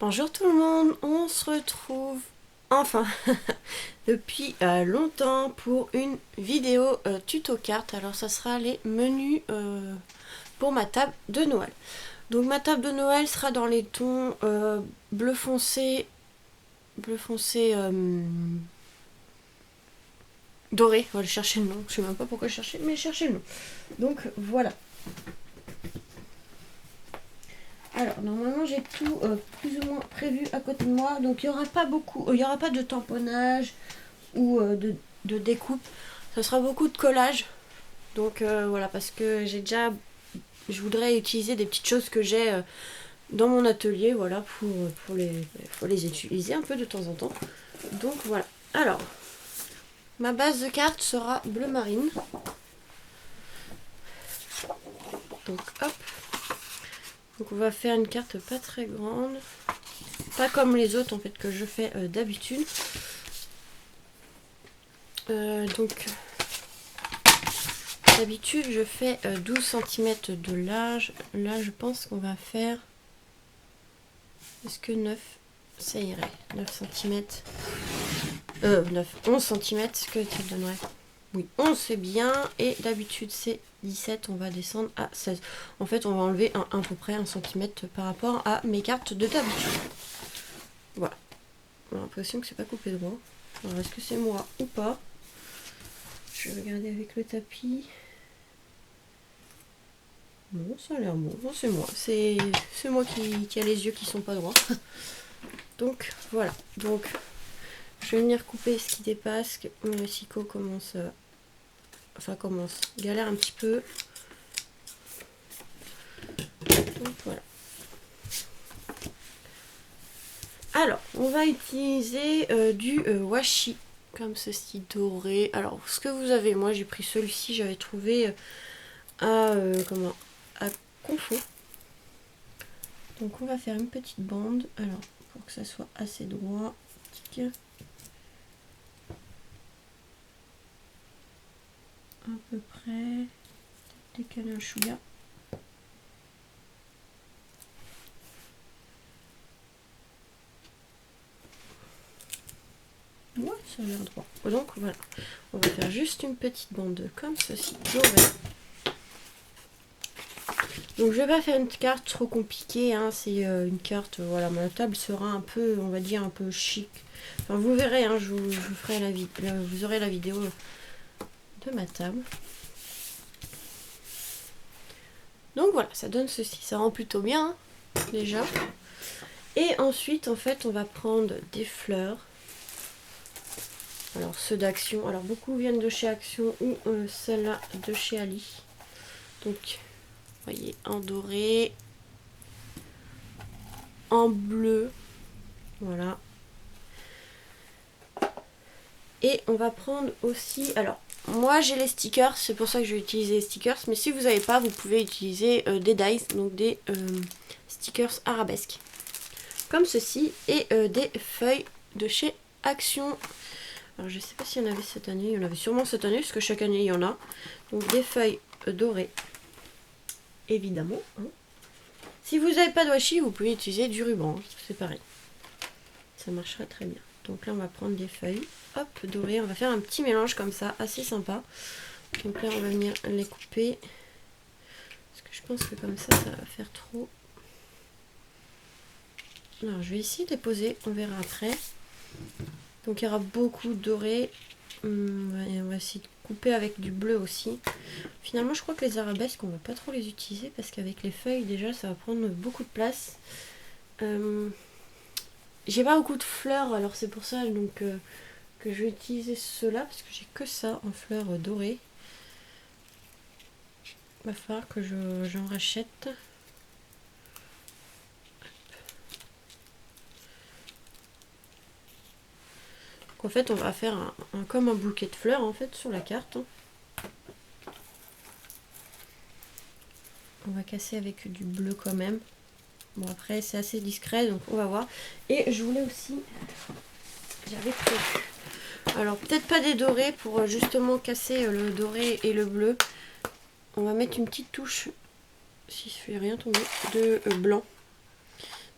Bonjour tout le monde, on se retrouve enfin depuis longtemps pour une vidéo tuto carte. Alors ça sera les menus pour ma table de Noël. Donc ma table de Noël sera dans les tons bleu foncé, doré. On va aller chercher le nom, je sais même pas pourquoi je cherchais, mais chercher le nom. Donc voilà. Alors normalement j'ai tout plus ou moins prévu à côté de moi, donc il n'y aura pas beaucoup, il n'y aura pas de tamponnage ou de découpe, ça sera beaucoup de collage. Donc voilà, parce que je voudrais utiliser des petites choses que j'ai dans mon atelier, voilà, pour les utiliser un peu de temps en temps. Donc voilà. Alors, ma base de carte sera bleu marine. Donc hop. Donc on va faire une carte pas très grande. Pas comme les autres en fait que je fais d'habitude. Donc d'habitude je fais 12 cm de large. Là je pense qu'on va faire... Est-ce que 9 ça irait? 9 cm. 11 cm, ce que tu donnerais? Oui, 11 c'est bien. Et d'habitude c'est 17, on va descendre à 16. En fait on va enlever à peu près 1 cm par rapport à mes cartes de d'habitude. Voilà. J'ai l'impression que c'est pas coupé droit. Alors est-ce que c'est moi ou pas? Je vais regarder avec le tapis. Non, ça a l'air bon. Non, c'est moi. C'est moi qui a les yeux qui sont pas droits. Donc voilà. Donc je vais venir couper ce qui dépasse. Mon massicot commence... galère un petit peu. Donc voilà. Alors, on va utiliser du washi, comme ceci doré. Alors, ce que vous avez, moi j'ai pris celui-ci, j'avais trouvé à Confo. Donc on va faire une petite bande, alors pour que ça soit assez droit. À peu près, décaler un chouïa. Ouais, ça a l'air droit. Donc voilà, on va faire juste une petite bande comme ceci, dorée. Donc je vais pas faire une carte trop compliquée, hein. C'est une carte, voilà, ma table sera un peu, on va dire un peu chic. Enfin vous verrez, hein, je vous ferai vous aurez la vidéo de ma table. Donc voilà, ça donne ceci, ça rend plutôt bien, hein, déjà. Et ensuite, en fait, on va prendre des fleurs. Alors ceux d'Action, alors beaucoup viennent de chez Action ou celle-là de chez Ali. Donc, vous voyez, en doré, en bleu, voilà. Et on va prendre aussi, alors moi j'ai les stickers, c'est pour ça que je vais utiliser les stickers, mais si vous n'avez pas, vous pouvez utiliser des dies, donc des stickers arabesques, comme ceci, et des feuilles de chez Action. Alors je sais pas s'il y en avait cette année, il y en avait sûrement cette année, parce que chaque année il y en a. Donc des feuilles dorées, évidemment, hein. Si vous n'avez pas de washi, vous pouvez utiliser du ruban, hein, c'est pareil. Ça marchera très bien. Donc là on va prendre des feuilles, hop, dorées, on va faire un petit mélange comme ça, assez sympa. Donc là on va venir les couper, parce que je pense que comme ça va faire trop. Alors je vais ici les poser, on verra après. Donc il y aura beaucoup de doré. On va essayer de couper avec du bleu aussi. Finalement je crois que les arabesques on va pas trop les utiliser parce qu'avec les feuilles déjà ça va prendre beaucoup de place. J'ai pas beaucoup de fleurs, alors c'est pour ça donc que je vais utiliser ceux-là parce que j'ai que ça en fleurs dorées. Il va falloir que j'en rachète. Donc en fait on va faire comme un bouquet de fleurs en fait sur la carte. On va casser avec du bleu quand même. Bon après c'est assez discret donc on va voir. Et je voulais aussi... J'avais prévu. Alors peut-être pas des dorés pour justement casser le doré et le bleu. On va mettre une petite touche, si je fais rien tomber, de blanc.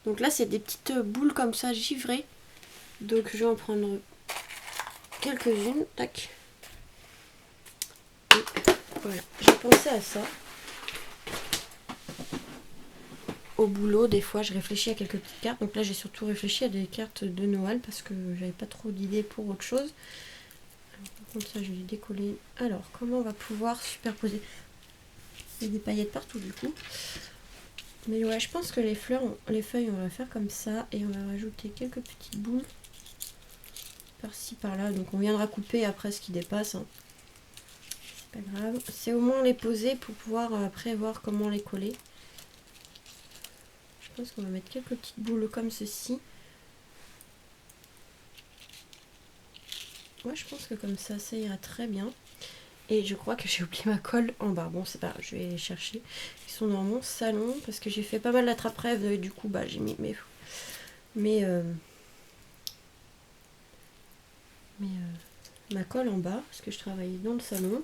Donc là c'est des petites boules comme ça givrées. Donc je vais en prendre quelques-unes. Tac. Et voilà, j'ai pensé à ça. Au boulot, des fois, je réfléchis à quelques petites cartes. Donc là, j'ai surtout réfléchi à des cartes de Noël parce que j'avais pas trop d'idées pour autre chose. Comme ça, je vais les décoller. Alors, comment on va pouvoir superposer? Il y a des paillettes partout du coup. Mais ouais, je pense que les fleurs, les feuilles, on va faire comme ça. Et on va rajouter quelques petites boules par-ci, par-là. Donc on viendra couper après ce qui dépasse. Hein. C'est pas grave. C'est au moins les poser pour pouvoir après voir comment les coller. Je pense qu'on va mettre quelques petites boules comme ceci. Ouais, je pense que comme ça ira très bien. Et je crois que j'ai oublié ma colle en bas. Bon, c'est pas grave, je vais les chercher. Ils sont dans mon salon parce que j'ai fait pas mal d'attrape-rêve. Et du coup, bah, j'ai mis ma colle en bas parce que je travaillais dans le salon.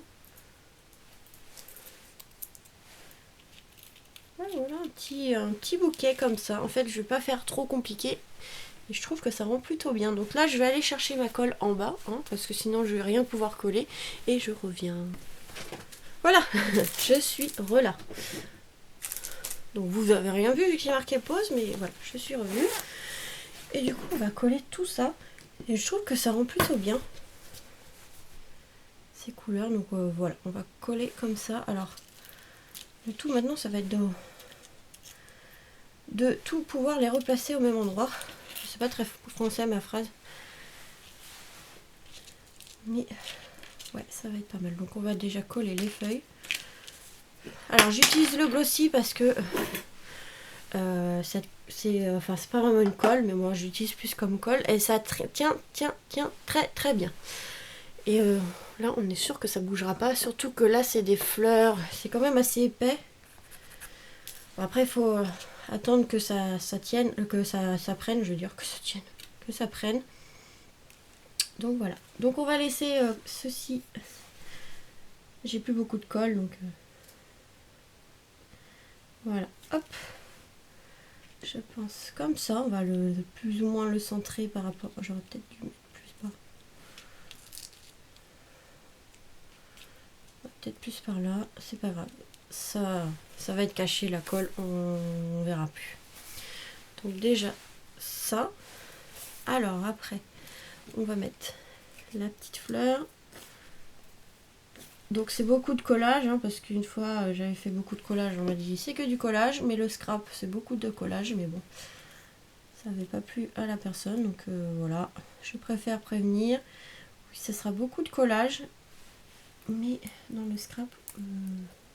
Ouais, voilà, un petit bouquet comme ça. En fait, je vais pas faire trop compliqué. Et je trouve que ça rend plutôt bien. Donc là, je vais aller chercher ma colle en bas. Hein, parce que sinon, je vais rien pouvoir coller. Et je reviens. Voilà, je suis relà. Donc vous avez rien vu vu qu'il y a marqué pause, mais voilà, je suis revenue. Et du coup, on va coller tout ça. Et je trouve que ça rend plutôt bien. Ces couleurs, donc voilà, on va coller comme ça. Alors, le tout maintenant, ça va être de tout pouvoir les replacer au même endroit. C'est pas très français ma phrase. Mais ouais, ça va être pas mal. Donc on va déjà coller les feuilles. Alors j'utilise le glossy parce que c'est pas vraiment une colle, mais moi j'utilise plus comme colle et ça tient très très bien. Et là on est sûr que ça bougera pas, surtout que là c'est des fleurs, c'est quand même assez épais. Bon, après il faut attendre que ça tienne, que ça prenne, je veux dire que ça tienne, que ça prenne. Donc voilà. Donc on va laisser ceci. J'ai plus beaucoup de colle donc voilà. Hop. Je pense comme ça, on va plus ou moins le centrer par rapport. J'aurais peut-être dû mettre plus par. Peut-être plus par là, c'est pas grave. Ça va être caché la colle, on verra plus. Donc déjà ça. Alors après, on va mettre la petite fleur. Donc c'est beaucoup de collage, hein, parce qu'une fois j'avais fait beaucoup de collage, on m'a dit c'est que du collage, mais le scrap c'est beaucoup de collage, mais bon, ça n'avait pas plu à la personne, donc voilà, je préfère prévenir. Oui, ça sera beaucoup de collage, mais dans le scrap,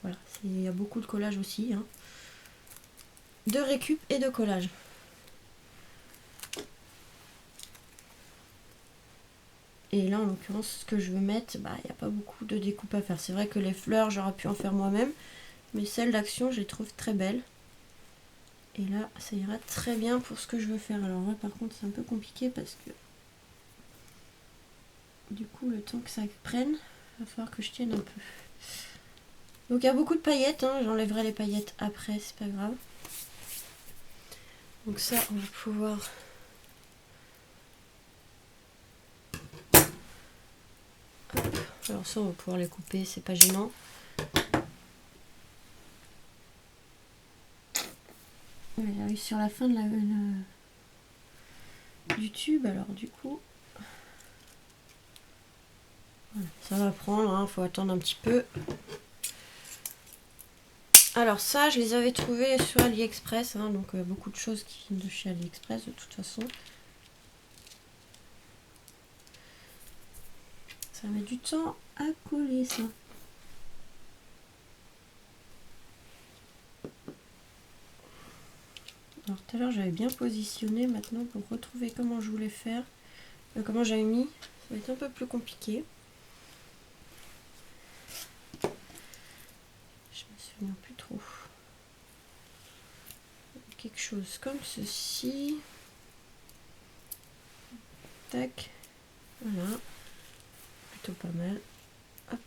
voilà, il y a beaucoup de collage aussi, hein. De récup et de collage. Et là, en l'occurrence, ce que je veux mettre, bah, il n'y a pas beaucoup de découpe à faire. C'est vrai que les fleurs, j'aurais pu en faire moi-même, mais celles d'Action, je les trouve très belles. Et là, ça ira très bien pour ce que je veux faire. Alors là, par contre, c'est un peu compliqué parce que du coup, le temps que ça prenne, il va falloir que je tienne un peu. Donc il y a beaucoup de paillettes, hein. J'enlèverai les paillettes après, c'est pas grave. Donc ça, on va pouvoir... Hop. Alors ça, on va pouvoir les couper, c'est pas gênant. J'arrive sur la fin de du tube, alors du coup... Voilà, ça va prendre, hein, faut attendre un petit peu. Alors ça, je les avais trouvés sur AliExpress, hein, donc beaucoup de choses qui viennent de chez AliExpress de toute façon. Ça met du temps à coller ça. Alors tout à l'heure j'avais bien positionné, maintenant pour retrouver comment je voulais faire, comment j'avais mis, ça va être un peu plus compliqué. Je me souviens plus trop. Quelque chose comme ceci. Tac. Voilà. Plutôt pas mal. Hop.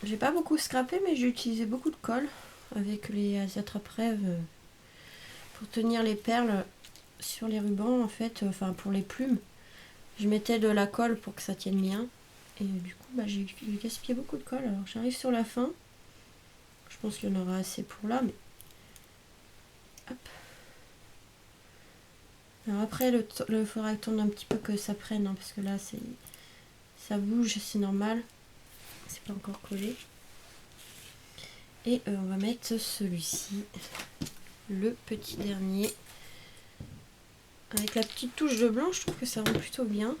j'ai pas beaucoup scrappé, mais j'ai utilisé beaucoup de colle avec les attrape-rêves pour tenir les perles sur les rubans en fait, enfin pour les plumes. Je mettais de la colle pour que ça tienne bien. Et du coup, bah, j'ai gaspillé beaucoup de colle. Alors j'arrive sur la fin. Je pense qu'il y en aura assez pour là, mais... Hop. Alors après, il faudra attendre un petit peu que ça prenne, hein, parce que là, ça bouge, c'est normal. C'est pas encore collé. Et on va mettre celui-ci, le petit dernier. Avec la petite touche de blanc, je trouve que ça rend plutôt bien.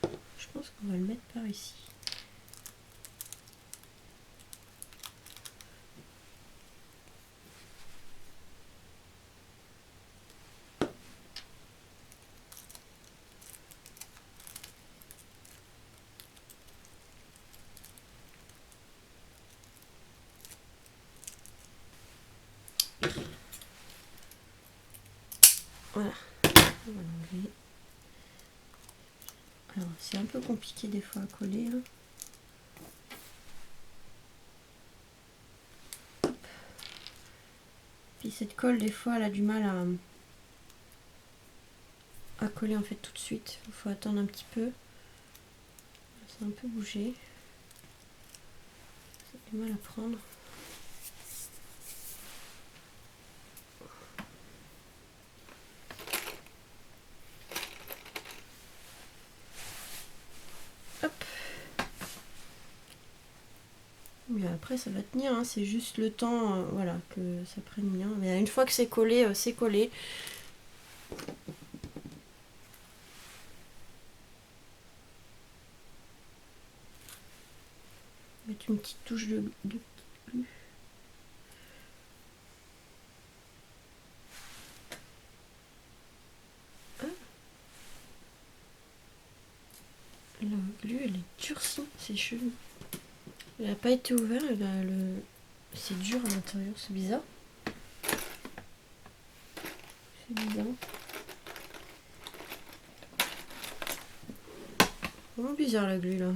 Je pense qu'on va le mettre par ici. Voilà. On va l'enlever. Alors, c'est un peu compliqué des fois à coller. Hein. Puis cette colle, des fois, elle a du mal à coller en fait tout de suite. Il faut attendre un petit peu. Ça a un peu bougé. Ça a du mal à prendre. Hop. Mais après ça va tenir, hein. C'est juste le temps voilà, que ça prenne bien. Mais une fois que c'est collé, c'est collé. Mettre une petite touche de glue. Ah. La glue elle est durcie, c'est chelou. Elle n'a pas été ouverte, c'est dur à l'intérieur, c'est bizarre. C'est bizarre. Vraiment bizarre la glue là.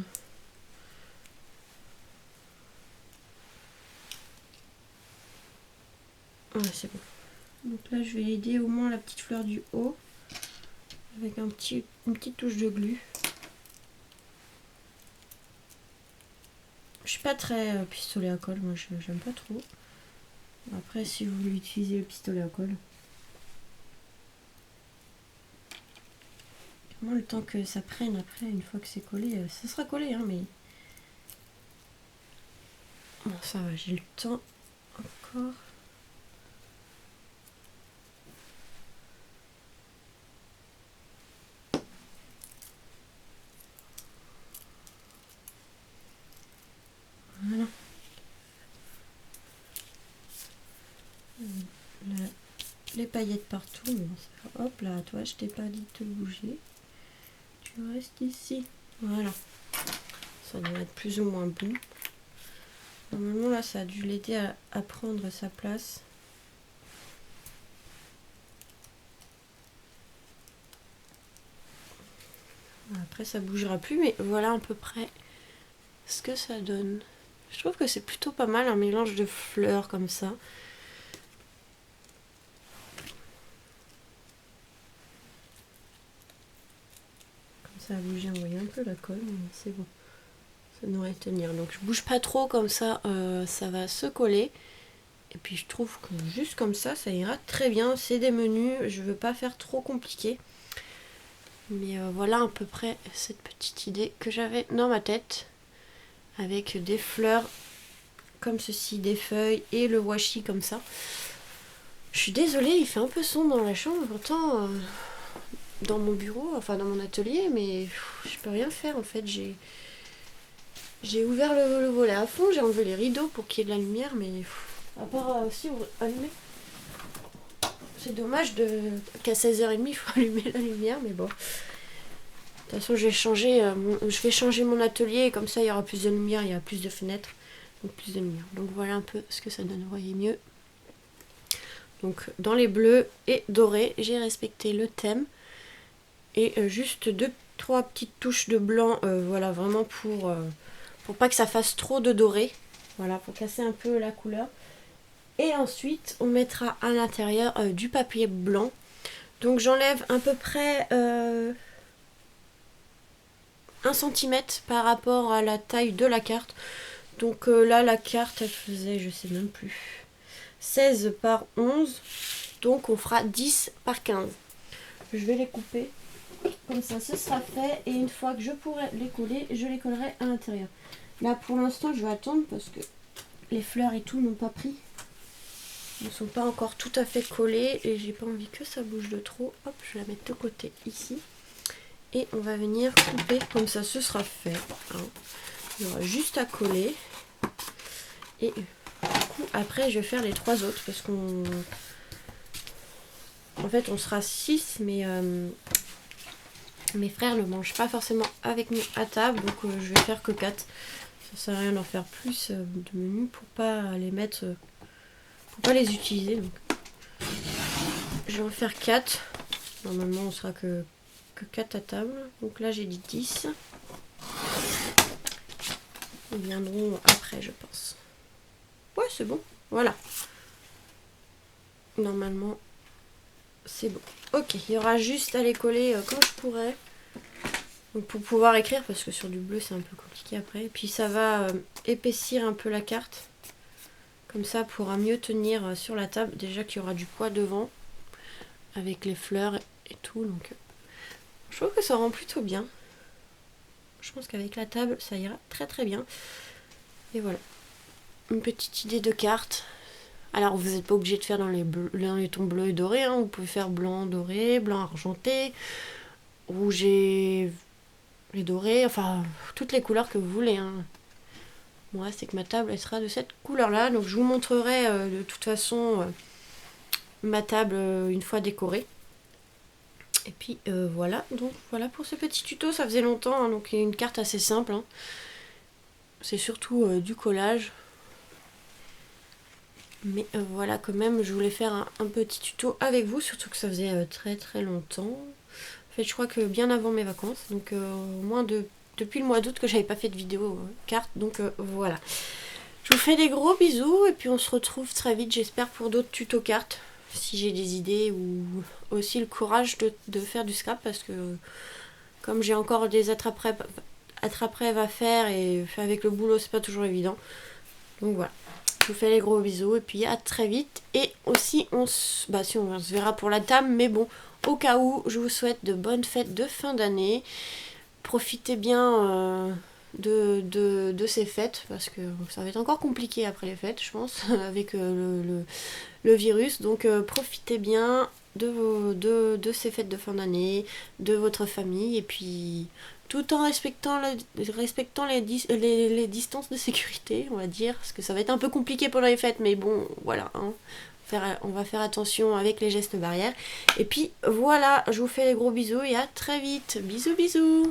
Ouais, c'est bon. Donc là, je vais aider au moins la petite fleur du haut avec une petite touche de glue. Je suis pas très pistolet à colle, moi j'aime pas trop. Après, si vous voulez utiliser le pistolet à colle. Moi, le temps que ça prenne après, une fois que c'est collé, ça sera collé, hein, mais... Bon, ça va, j'ai le temps encore. Voilà. Là, les paillettes partout. Mais bon, hop là, toi, je t'ai pas dit de te bouger. Tu restes ici. Voilà. Ça doit être plus ou moins bon. Normalement, là, ça a dû l'aider à prendre sa place. Après, ça bougera plus, mais voilà à peu près ce que ça donne. Je trouve que c'est plutôt pas mal, un mélange de fleurs comme ça. Comme ça a bougé, on voyait un peu la colle, mais c'est bon. Ça devrait tenir. Donc je bouge pas trop, comme ça, ça va se coller. Et puis je trouve que juste comme ça ira très bien. C'est des menus, je veux pas faire trop compliqué. Mais voilà à peu près cette petite idée que j'avais dans ma tête. Avec des fleurs comme ceci, des feuilles et le washi comme ça. Je suis désolée, il fait un peu sombre dans la chambre, pourtant dans mon bureau, enfin dans mon atelier, mais je peux rien faire en fait. J'ai ouvert le volet à fond, j'ai enlevé les rideaux pour qu'il y ait de la lumière, mais à part aussi allumer. C'est dommage qu'à 16h30 il faut allumer la lumière, mais bon. De toute façon, je vais changer mon atelier et comme ça il y aura plus de lumière, il y a plus de fenêtres, donc plus de lumière. Donc voilà un peu ce que ça donne, vous voyez mieux. Donc dans les bleus et dorés, j'ai respecté le thème et juste 2-3 petites touches de blanc, voilà vraiment pour pas que ça fasse trop de doré. Voilà, pour casser un peu la couleur. Et ensuite, on mettra à l'intérieur du papier blanc. Donc j'enlève à peu près 1 cm par rapport à la taille de la carte. Donc là, la carte, elle faisait, je sais même plus, 16 par 11. Donc on fera 10 par 15. Je vais les couper. Comme ça, ce sera fait. Et une fois que je pourrai les coller, je les collerai à l'intérieur. Là, pour l'instant, je vais attendre parce que les fleurs et tout n'ont pas pris. Ils ne sont pas encore tout à fait collés. Et j'ai pas envie que ça bouge de trop. Hop, je vais la mettre de côté ici. Et on va venir couper. Comme ça, ce sera fait. Hein. Il y aura juste à coller. Et du coup, après, je vais faire les 3 autres. Parce qu'on... En fait, on sera 6, mais... mes frères ne mangent pas forcément avec nous à table, donc je vais faire que 4. Ça sert à rien d'en faire plus de menus pour pas les mettre, pour pas les utiliser. Donc. Je vais en faire 4. Normalement on sera que 4 à table. Donc là j'ai dit 10. Ils viendront après je pense. Ouais c'est bon, voilà. Normalement c'est bon. Ok, il y aura juste à les coller quand je pourrai. Donc pour pouvoir écrire, parce que sur du bleu c'est un peu compliqué après. Et puis ça va épaissir un peu la carte. Comme ça pourra mieux tenir sur la table. Déjà qu'il y aura du poids devant. Avec les fleurs et tout. Donc je trouve que ça rend plutôt bien. Je pense qu'avec la table ça ira très très bien. Et voilà. Une petite idée de carte. Alors vous n'êtes pas obligé de faire dans les tons bleus et dorés. Hein. Vous pouvez faire blanc doré, blanc argenté, rouge et doré. Enfin toutes les couleurs que vous voulez. Hein. Moi c'est que ma table elle sera de cette couleur là. Donc je vous montrerai de toute façon ma table une fois décorée. Et puis voilà. Donc voilà pour ce petit tuto. Ça faisait longtemps. Hein, donc il y a une carte assez simple. Hein. C'est surtout du collage. Mais voilà, quand même, je voulais faire un petit tuto avec vous, surtout que ça faisait très très longtemps. En fait, je crois que bien avant mes vacances, donc au moins depuis le mois d'août que j'avais pas fait de vidéo carte, donc voilà. Je vous fais des gros bisous et puis on se retrouve très vite, j'espère, pour d'autres tutos cartes, si j'ai des idées ou aussi le courage de faire du scrap, parce que comme j'ai encore des attrape-rêves à faire et avec le boulot, c'est pas toujours évident. Donc voilà. Je vous fais les gros bisous et puis à très vite. Et aussi, on se verra pour la table. Mais bon, au cas où, je vous souhaite de bonnes fêtes de fin d'année. Profitez bien de ces fêtes. Parce que ça va être encore compliqué après les fêtes, je pense, avec le virus. Donc profitez bien de ces fêtes de fin d'année, de votre famille. Et puis... tout en respectant les distances de sécurité, on va dire, parce que ça va être un peu compliqué pendant les fêtes, mais bon, voilà, hein, on va faire attention avec les gestes barrières. Et puis voilà, je vous fais des gros bisous et à très vite. Bisous bisous.